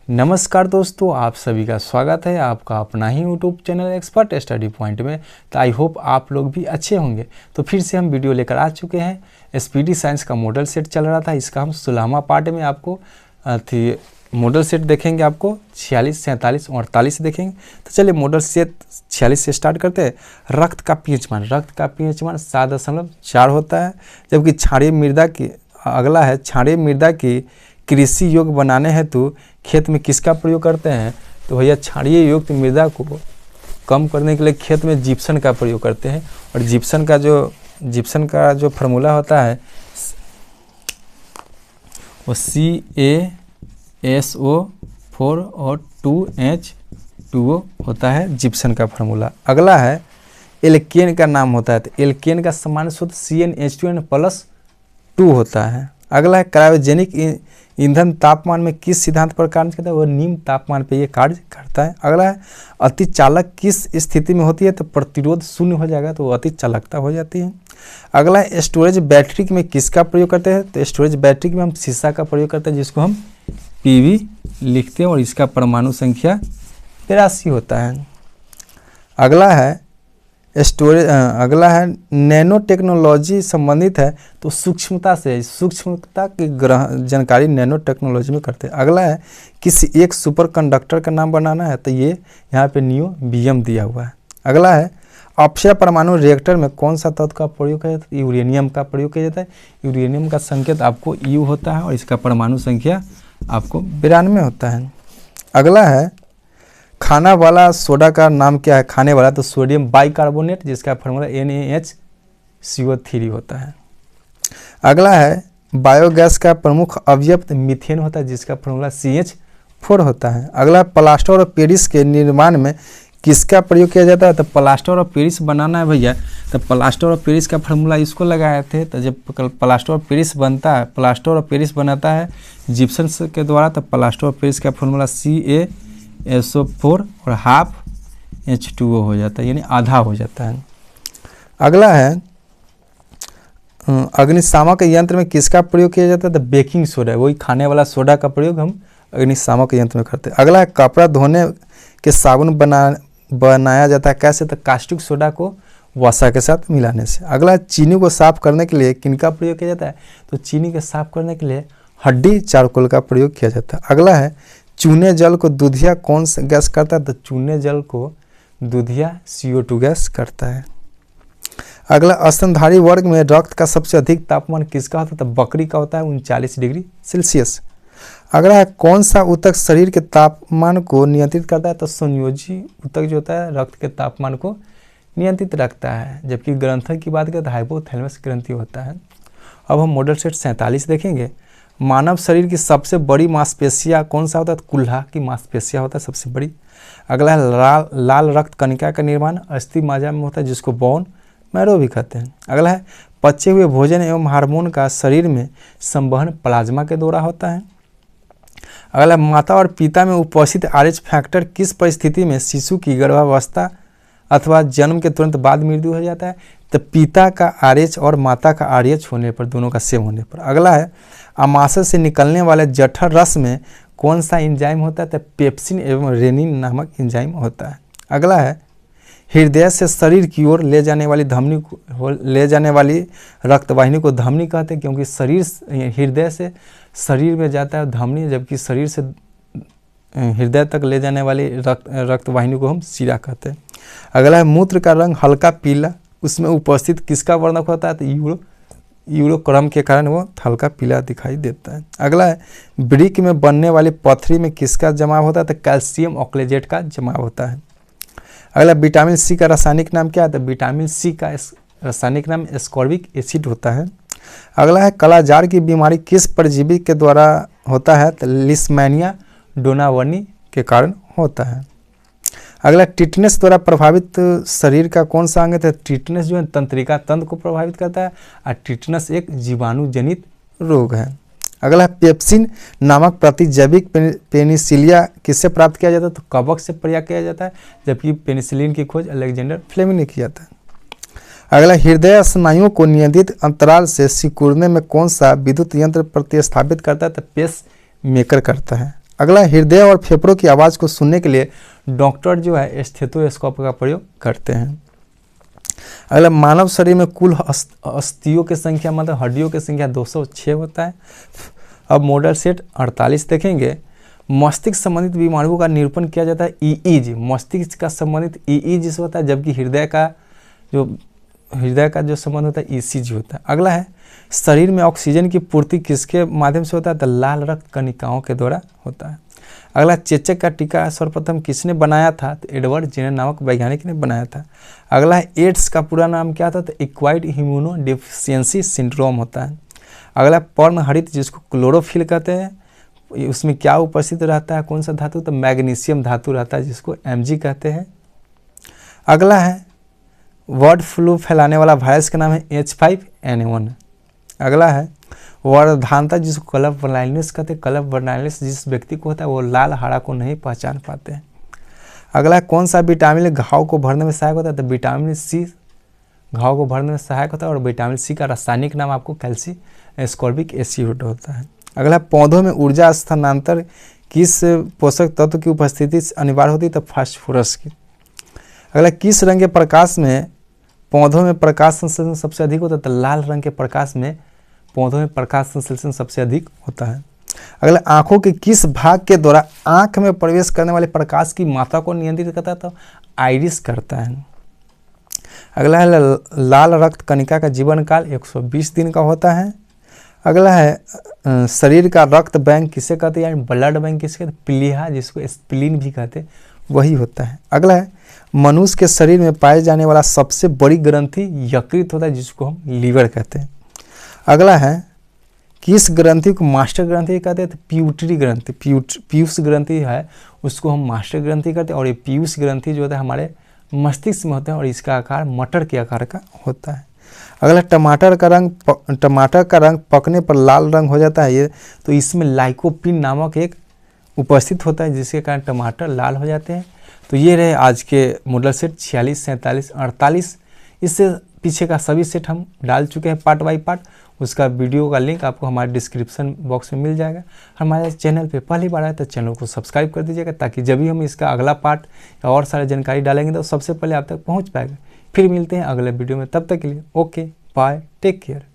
नमस्कार दोस्तों, आप सभी का स्वागत है आपका अपना ही YouTube channel expert study point में। तो आई होप आप लोग भी अच्छे होंगे। तो फिर से हम वीडियो लेकर आ चुके हैं। एसपीटी साइंस का मॉडल सेट चल रहा था, इसका हम 16वां पार्ट में आपको मॉडल सेट देखेंगे। आपको 46, 47 और 48 देखेंगे। तो चलिए मॉडल सेट 46 से स्टार्ट करते हैं। रक्त का पीएच मान 7.4 होता है, जबकि क्षारीय मृदा की अगला है क्षारीय मृदा की कृषि योग्य बनाने हेतु खेत में किसका प्रयोग करते हैं। तो भैया क्षारीय युक्त मृदा को कम करने के लिए खेत में जिप्सम का प्रयोग करते हैं। और जिप्सम का जो फार्मूला होता है वो CaSO4 और 2H2O होता है जिप्सम का फार्मूला। अगला है एल्केन का नाम होता है। तो एल्केन का सामान्य सूत्र CnH2n+2 होता है। अगला है क्रायोजेनिक ईंधन तापमान में किस सिद्धांत पर कार्य करता है। वो निम्न तापमान पर ये कार्य करता है। अगला है अतिचालक किस स्थिति में होती है। तो प्रतिरोध शून्य हो जाएगा तो वो अतिचालकता हो जाती है। अगला है स्टोरेज बैटरी में किसका प्रयोग करते हैं। तो स्टोरेज बैटरी में हम शीशा का प्रयोग करते हैं, जिसको हम PV लिखते हैं और इसका परमाणु संख्या 83 होता है। अगला है नैनो टेक्नोलॉजी संबंधित है तो सूक्ष्मता की जानकारी नैनो टेक्नोलॉजी में करते हैं। अगला है किसी एक सुपर कंडक्टर का नाम बनाना है। तो ये यहाँ पे नियोबियम दिया हुआ है। अगला है अपक्षय परमाणु रिएक्टर में कौन सा तत्व का प्रयोग किया जाता है। यूरेनियम का प्रयोग किया जाता है। यूरेनियम का संकेत आपको U होता है और इसका परमाणु संख्या आपको 92 होता है। अगला है खाना वाला सोडा का नाम क्या है। खाने वाला तो सोडियम बाइकार्बोनेट, जिसका फार्मूला NaHCO3 होता है। अगला है बायोगैस का प्रमुख अवयव मीथेन होता है, जिसका फार्मूला CH4 होता है। अगला प्लास्टर ऑफ पेरिस के निर्माण में किसका प्रयोग किया जाता है। तो प्लास्टर ऑफ पेरिस बनाना है भैया, तो प्लास्टर ऑफ पेरिस का फार्मूला इसको लगाए थे। तो जब प्लास्टर ऑफ पेरिस बनाता है जिप्सम के द्वारा, तो प्लास्टर ऑफ पेरिस का फार्मूला CaSO4 और हाफ H2O हो जाता है, यानी आधा हो जाता है। अगला है अग्निशामक यंत्र में किसका प्रयोग किया जाता है। तो बेकिंग सोडा, वही खाने वाला सोडा का प्रयोग हम अग्निशामक यंत्र में करते हैं। अगला है कपड़ा धोने के साबुन बनाया जाता है कैसे। तो कास्टिक सोडा को वसा के साथ मिलाने से। अगला चीनी को साफ करने के लिए किनका प्रयोग किया जाता है। तो चीनी के साफ करने के लिए हड्डी चारकोल का प्रयोग किया जाता है। अगला है चूने जल को दूधिया कौन सा गैस करता है। तो चूने जल को दूधिया CO2 गैस करता है। अगला स्तनधारी वर्ग में रक्त का सबसे अधिक तापमान किसका होता है। तो बकरी का होता है 39 डिग्री सेल्सियस। अगला है कौन सा ऊतक शरीर के तापमान को नियंत्रित करता है। तो संयोजी ऊतक जो होता है रक्त के तापमान को नियंत्रित रखता है, जबकि ग्रंथन की बात करें तो हाइपोथैलेमस ग्रंथि होता है। अब हम मॉडल सेट 47 देखेंगे। मानव शरीर की सबसे बड़ी मांसपेशियां कौन सा होता है। तो कुल्हा की मांसपेशियां होता है सबसे बड़ी। अगला है लाल रक्त कणिका का निर्माण अस्थि मज्जा में होता है, जिसको बोन मैरो भी कहते हैं। अगला है पचे हुए भोजन एवं हार्मोन का शरीर में संवहन प्लाज्मा के द्वारा होता है। अगला माता और पिता में उपस्थित RH फैक्टर किस परिस्थिति में शिशु की गर्भावस्था अथवा जन्म के तुरंत बाद मृत्यु हो जाता है। तो पिता का RH और माता का RH होने पर, दोनों का सेम होने पर। अगला है आमाशय से निकलने वाले जठर रस में कौन सा एंजाइम होता है। तो पेप्सिन एवं रेनिन नामक एंजाइम होता है। अगला है हृदय से शरीर की ओर ले जाने वाली रक्तवाहिनी को धमनी कहते हैं, क्योंकि हृदय से शरीर में जाता है धमनी, जबकि शरीर से हृदय तक ले जाने वाली रक्तवाहिनी को हम शिरा कहते हैं। अगला है मूत्र का रंग हल्का पीला, उसमें उपस्थित किसका वर्णक होता है। तो यूरो क्रम के कारण वो हल्का पीला दिखाई देता है। अगला है वृक्क में बनने वाली पथरी में किसका जमाव होता है। तो कैल्शियम ऑक्लेजेट का जमाव होता है। अगला विटामिन C का रासायनिक नाम क्या है। तो विटामिन C का रासायनिक नाम एस्कॉर्बिक एसिड होता है। अगला है कालाजार की बीमारी किस परजीवी के द्वारा होता है। तो लिस्मैनिया डोनावर्नी के कारण होता है। अगला टिटनेस द्वारा प्रभावित शरीर का कौन सा अंग है। तो टिटनेस जो है तंत्रिका तंत्र को प्रभावित करता है और टिटनेस एक जीवाणु जनित रोग है। अगला पेप्सिन नामक प्रतिजैविक पेनिसिलिया किससे प्राप्त किया जाता है। तो कवक से प्रयोग किया जाता है, जबकि पेनिसिलिन की खोज अलेक्जेंडर फ्लेमिंग ने किया था। अगला हृदय स्नायुओं को नियंत्रित अंतराल से सिकुड़ने में कौन सा विद्युत यंत्र प्रतिस्थापित करता है। तो पेस मेकर करता है। अगला, हृदय और फेफड़ों की आवाज़ को सुनने के लिए डॉक्टर जो है स्टेथोस्कोप का प्रयोग करते हैं। अगला, मानव शरीर में कुल अस्थियों की संख्या मतलब हड्डियों की संख्या 206 होता है। अब मॉडल सेट 48 देखेंगे। मस्तिष्क संबंधित बीमारियों का निरूपण किया जाता है ईईजी, मस्तिष्क का संबंधित ईईजी से होता है, जबकि हृदय का जो संबंध होता है ईसीजी होता है। अगला है, शरीर में ऑक्सीजन की पूर्ति किसके माध्यम से होता है? तो लाल रक्त कणिकाओं के द्वारा होता है। अगला, चेचक का टीका सर्वप्रथम किसने बनाया था? तो एडवर्ड जेनर नामक वैज्ञानिक ने बनाया था। अगला है, एड्स का पूरा नाम क्या था? तो एक्वायर्ड इम्यूनो डिफिशियंसी सिंड्रोम होता है। अगला, पर्णहरित जिसको क्लोरोफिल कहते हैं, उसमें क्या उपस्थित रहता है? कौन सा धातु? तो मैग्नीशियम धातु रहता है, जिसको Mg कहते हैं। अगला है, बर्ड फ्लू फैलाने वाला वायरस का नाम है H5N1। अगला है, वर्धानता जिसको कलर ब्लाइंडनेस कहते हैं, कलर ब्लाइंडनेस जिस व्यक्ति को होता है वो लाल हरा को नहीं पहचान पाते हैं। अगला, कौन सा विटामिन घाव को भरने में सहायक होता है? तो विटामिन सी घाव को भरने में सहायक होता है, और विटामिन सी का रासायनिक नाम आपको कैल्शियम एस्कॉर्बिक एसिड होता है। अगला, पौधों में ऊर्जा स्थानांतर किस पोषक तत्व की उपस्थिति से अनिवार्य होती है? तो फास्फोरस की। अगला, किस रंग के प्रकाश में पौधों में प्रकाश संश्लेषण सबसे अधिक होता है? तो लाल रंग के प्रकाश में पौधों में प्रकाश संश्लेषण सबसे अधिक होता है। अगला, आंखों के किस भाग के द्वारा आंख में प्रवेश करने वाले प्रकाश की मात्रा को नियंत्रित करता है? तो आइरिस करता है। अगला है, लाल रक्त कणिका का जीवन काल 120 दिन का होता है। अगला है, शरीर का रक्त बैंक किसे कहते हैं? यानी ब्लड बैंक किसे कहते हैं? प्लीहा, जिसको स्प्लीन भी कहते हैं, वही होता है। अगला है, मनुष्य के शरीर में पाए जाने वाला सबसे बड़ी ग्रंथि यकृत होता है, जिसको हम लीवर कहते हैं। अगला है, किस ग्रंथि को मास्टर ग्रंथि कहते हैं? तो प्यूटरी ग्रंथि, पीयूष ग्रंथि है उसको हम मास्टर ग्रंथि कहते हैं, और ये पीयूष ग्रंथि जो होता है हमारे मस्तिष्क में होता है, और इसका आकार मटर के आकार का होता है। अगला, टमाटर का रंग पकने पर लाल रंग हो जाता है, ये तो इसमें लाइकोपिन नामक एक उपस्थित होता है, जिसके कारण टमाटर लाल हो जाते हैं। तो ये रहे आज के मॉडल सेट 46, 47, 48। इससे पीछे का सभी सेट हम डाल चुके हैं पार्ट बाई पार्ट। उसका वीडियो का लिंक आपको हमारे डिस्क्रिप्शन बॉक्स में मिल जाएगा। हमारे चैनल पे पहली बार आए तो चैनल को सब्सक्राइब कर दीजिएगा, ताकि जब भी हम इसका अगला पार्ट या और सारी जानकारी डालेंगे तो सबसे पहले आप तक पहुँच पाएगा। फिर मिलते हैं अगले वीडियो में, तब तक के लिए ओके बाय, टेक केयर।